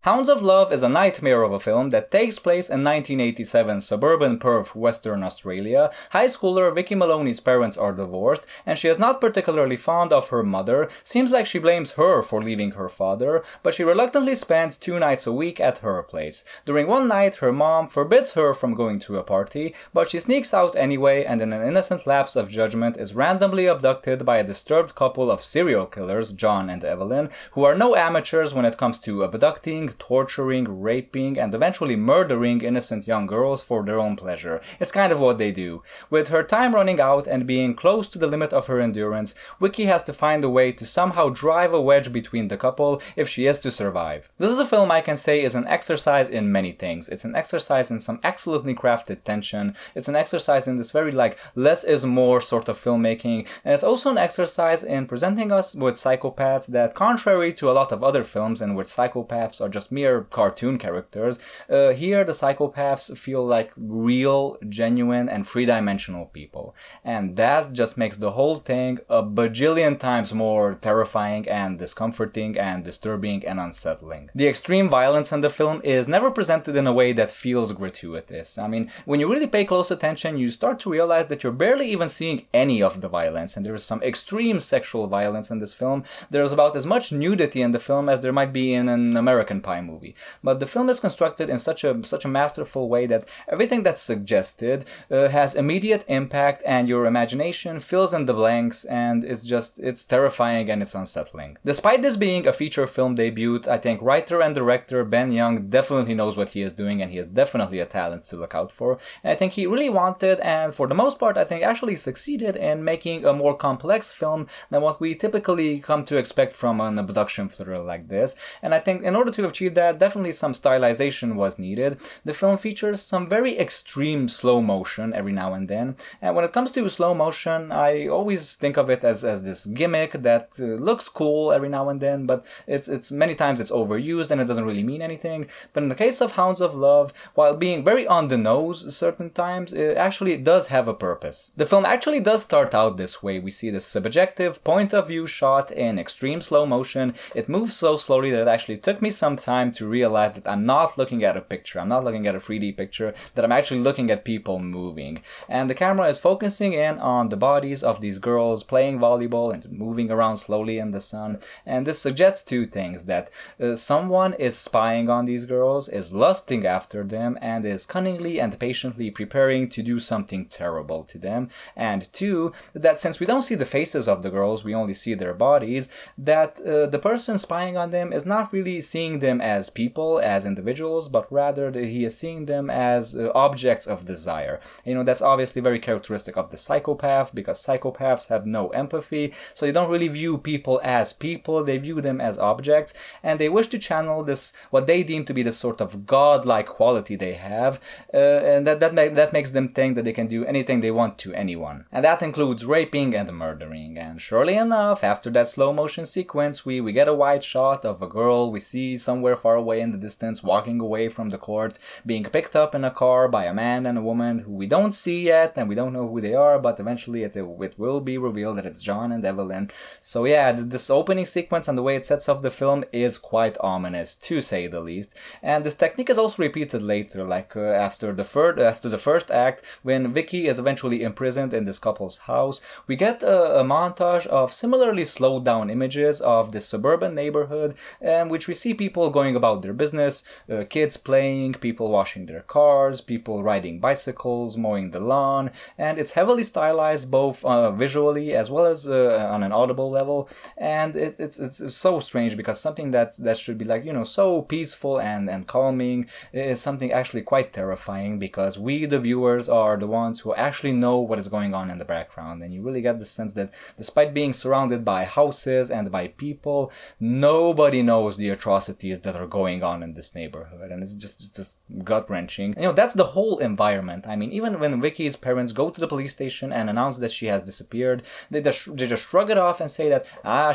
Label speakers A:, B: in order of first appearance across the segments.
A: Hounds of Love is a nightmare of a film that takes place in 1987 suburban Perth, Western Australia. High schooler Vicky Maloney's parents are divorced, and she is not particularly fond of her mother. Seems like she blames her for leaving her father, but she reluctantly spends 2 nights a week at her place. During one night, her mom forbids her from going to a party, but she sneaks out anyway, and in an innocent lapse of judgment is randomly abducted by a disturbed couple of serial killers, John and Evelyn, who are no amateurs when it comes to abducting, torturing, raping, and eventually murdering innocent young girls for their own pleasure. It's kind of what they do. With her time running out and being close to the limit of her endurance, Vicky has to find a way to somehow drive a wedge between the couple if she is to survive. This is a film I can say is an exercise in many things. It's an exercise in some excellently crafted tension. It's an exercise in this very less is more sort of filmmaking, and it's also an exercise in presenting us with psychopaths that, contrary to a lot of other films in which psychopaths are just mere cartoon characters, here the psychopaths feel like real, genuine, and three-dimensional people. And that just makes the whole thing a bajillion times more terrifying and discomforting and disturbing and unsettling. The extreme violence in the film is never presented in a way that feels gratuitous. I mean, when you really pay close attention, you start to realize that you're barely even seeing any of the violence, and there is some extreme sexual violence in this film. There's about as much nudity in the film as there might be in an American Pie movie. But the film is constructed in such a masterful way that everything that's suggested has immediate impact, and your imagination fills in the blanks, and it's terrifying and it's unsettling. Despite this being a feature film debut, I think writer and director Ben Young definitely knows what he is doing, and he is definitely a talent to look out for. And I think he really wanted, and for the most part I think actually succeeded in making a more complex film than what we typically come to expect from an abduction thriller like this. And I think in order to achieve that, definitely some stylization was needed. The film features some very extreme slow motion every now and then, and when it comes to slow motion, I always think of it as this gimmick that looks cool every now and then, but it's many times it's overused and it doesn't really mean anything. But in the case of Hounds of Love, while being very on the nose certain times, it actually does have a purpose. The film actually does start out this way. We see this subjective point of view shot in extreme slow motion. It moves so slowly that it actually took me some time to realize that I'm not looking at a picture, I'm not looking at a 3D picture, that I'm actually looking at people moving. And the camera is focusing in on the bodies of these girls playing volleyball and moving around slowly in the sun. And this suggests two things: that someone is spying on these girls, is lusting after them, and is cunningly and patiently preparing to do something terrible to them. And two, that since we don't see the faces of the girls, we only see their bodies, that the person spying on them is not really seeing them as people, as individuals, but rather that he is seeing them as objects of desire. You know, that's obviously very characteristic of the psychopath, because psychopaths have no empathy, so they don't really view people as people, they view them as objects, and they wish to channel this, what they deem to be this sort of godlike quality they have, and that makes them think that they can do anything they want to anyone. And that includes raping and murdering. And surely enough, after that slow motion sequence, we get a wide shot of a girl we see somewhere far away in the distance walking away from the court, being picked up in a car by a man and a woman who we don't see yet, and we don't know who they are, but eventually it will be revealed that it's John and Evelyn. So yeah, this opening sequence and the way it sets up the film is quite ominous, to say the least. And this technique is also repeated later, after the first act, when Vicky is eventually imprisoned in this couple's house. We get a montage of similarly slowed down images of this suburban neighborhood, in which we see people going about their business, kids playing, people washing their cars, people riding bicycles, mowing the lawn, and it's heavily stylized both visually as well as on an audible level. And it's so strange, because something that should be so peaceful and calming is something actually quite terrifying, because we the viewers are the ones who actually know what is going on in the background, and you really get the sense that despite being surrounded by houses and by people, nobody knows the atrocities that are going on in this neighborhood, and it's just gut-wrenching. That's the whole environment. I mean, even when Vicky's parents go to the police station and announce that she has disappeared, they just shrug it off and say that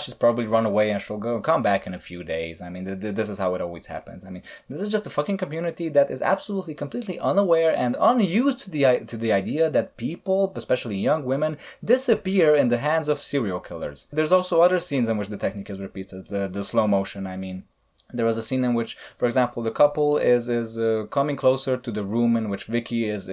A: she's probably run away and she'll come back in a few days. I mean, this is how it always happens. I mean, this is just a fucking community that is absolutely completely unaware and unused to the idea that people, especially young women, disappear in the hands of serial killers. There's also other scenes in which the technique is repeated, the slow motion, I mean. There was a scene in which, for example, the couple is coming closer to the room in which Vicky is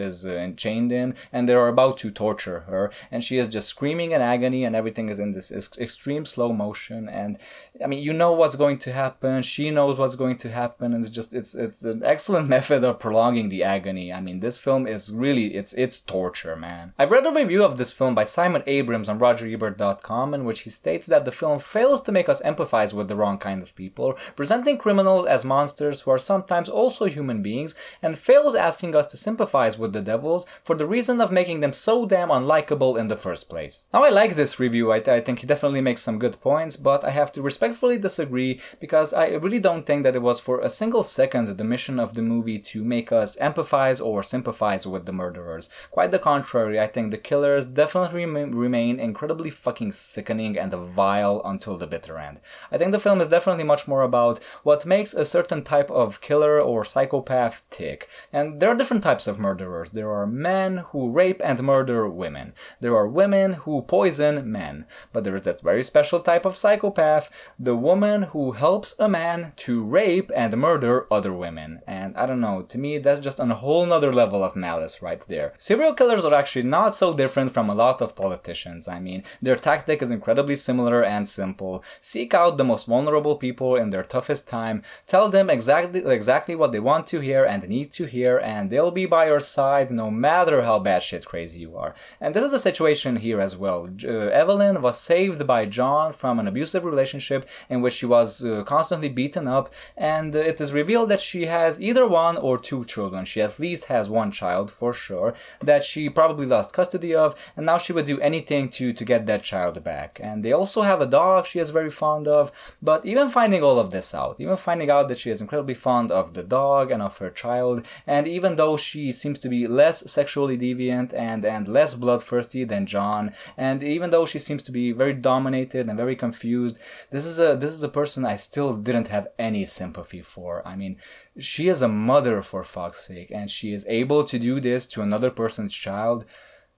A: chained in, and they are about to torture her, and she is just screaming in agony, and everything is in this extreme slow motion. And I mean, you know what's going to happen. She knows what's going to happen, and it's an excellent method of prolonging the agony. I mean, this film is really it's torture, man. I've read a review of this film by Simon Abrams on RogerEbert.com, in which he states that the film fails to make us empathize with the wrong kind of people, presenting criminals as monsters who are sometimes also human beings, and fails asking us to sympathize with the devils for the reason of making them so damn unlikable in the first place. Now, I like this review. I think he definitely makes some good points, but I have to respectfully disagree, because I really don't think that it was for a single second the mission of the movie to make us empathize or sympathize with the murderers. Quite the contrary, I think the killers definitely remain incredibly fucking sickening and vile until the bitter end. I think the film is definitely much more about what makes a certain type of killer or psychopath tick. And there are different types of murderers. There are men who rape and murder women. There are women who poison men. But there is that very special type of psychopath, the woman who helps a man to rape and murder other women. And I don't know, to me that's just on a whole nother level of malice right there. Serial killers are actually not so different from a lot of politicians. I mean, their tactic is incredibly similar and simple. Seek out the most vulnerable people in their toughest time, tell them exactly what they want to hear and need to hear, and they'll be by your side no matter how batshit crazy you are. And this is the situation here as well. Evelyn was saved by John from an abusive relationship in which she was constantly beaten up, and it is revealed that she has either one or two children. She at least has one child for sure that she probably lost custody of, and now she would do anything to get that child back. And they also have a dog she is very fond of, but even finding all of this out, even finding out that she is incredibly fond of the dog and of her child, and even though she seems to be less sexually deviant and less bloodthirsty than John, and even though she seems to be very dominated and very confused, this is a person I still didn't have any sympathy for. I mean, she is a mother, for fuck's sake, and she is able to do this to another person's child.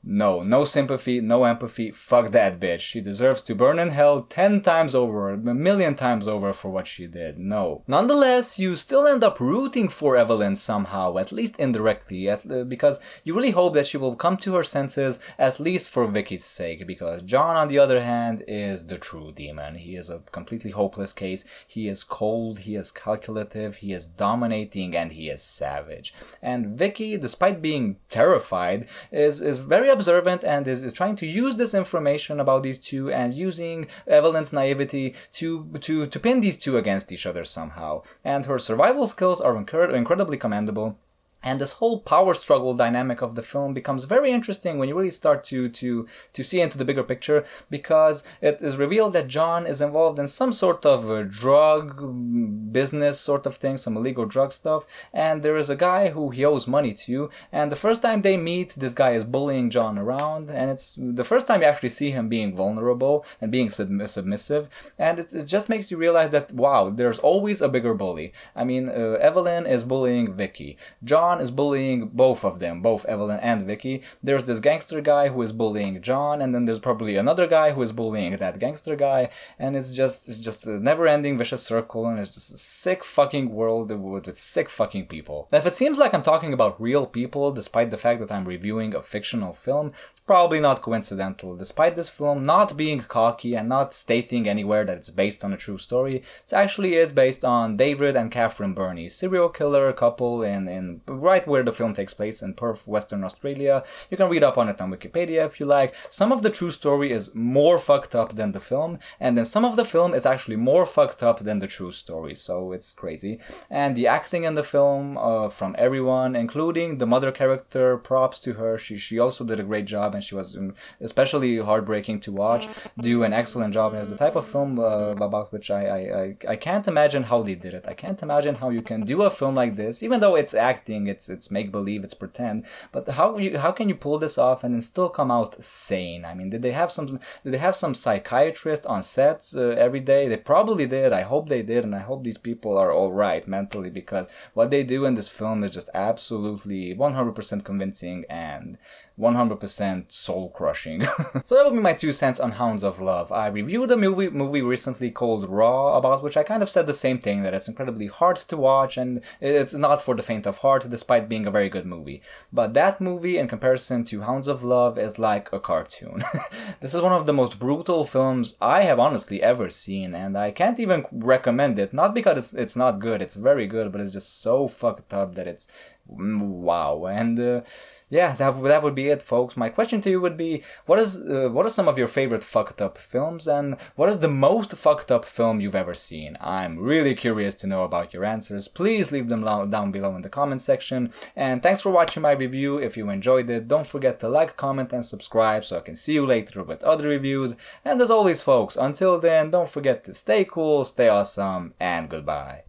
A: No sympathy, no empathy, fuck that bitch. She deserves to burn in hell 10 times over, a million times over for what she did. No. Nonetheless, you still end up rooting for Evelyn somehow, at least indirectly, because you really hope that she will come to her senses, at least for Vicky's sake, because John, on the other hand, is the true demon. He is a completely hopeless case. He is cold, he is calculative, he is dominating, and he is savage. And Vicky, despite being terrified, is very observant and is trying to use this information about these two and using Evelyn's naivety to pin these two against each other somehow. And her survival skills are incredibly commendable. And this whole power struggle dynamic of the film becomes very interesting when you really start to see into the bigger picture, because it is revealed that John is involved in some sort of drug business sort of thing, some illegal drug stuff, and there is a guy who he owes money to, and the first time they meet, this guy is bullying John around, and it's the first time you actually see him being vulnerable and being submissive, and it just makes you realize that, wow, there's always a bigger bully. I mean, Evelyn is bullying Vicky. John is bullying both of them, both Evelyn and Vicky. There's this gangster guy who is bullying John, and then there's probably another guy who is bullying that gangster guy, and it's just a never-ending vicious circle, and it's just a sick fucking world with sick fucking people. Now, if it seems like I'm talking about real people, despite the fact that I'm reviewing a fictional film, probably not coincidental. Despite this film not being cocky and not stating anywhere that it's based on a true story, it actually is based on David and Catherine Burney, serial killer couple in right where the film takes place in Perth, Western Australia. You can read up on it on Wikipedia if you like. Some of the true story is more fucked up than the film, and then some of the film is actually more fucked up than the true story, so it's crazy. And the acting in the film from everyone, including the mother character, props to her. She also did a great job, and she was especially heartbreaking to watch, do an excellent job. And it's the type of film about which I can't imagine how they did it. I can't imagine how you can do a film like this, even though it's acting, it's make-believe, it's pretend. But how can you pull this off and then still come out sane? I mean, did they have some psychiatrist on sets every day? They probably did. I hope they did, and I hope these people are all right mentally, because what they do in this film is just absolutely 100% convincing and 100% soul-crushing. So that would be my 2 cents on Hounds of Love. I reviewed a movie recently called Raw, about which I kind of said the same thing, that it's incredibly hard to watch and it's not for the faint of heart, despite being a very good movie. But that movie, in comparison to Hounds of Love, is like a cartoon. This is one of the most brutal films I have honestly ever seen, and I can't even recommend it. Not because it's not good, it's very good, but it's just so fucked up that it's wow. And yeah, that would be it, folks. My question to you would be, what are some of your favorite fucked up films, and what is the most fucked up film you've ever seen? I'm really curious to know about your answers. Please leave them down below in the comment section. And thanks for watching my review. If you enjoyed it, don't forget to like, comment, and subscribe so I can see you later with other reviews. And as always, folks, until then, don't forget to stay cool, stay awesome, and goodbye.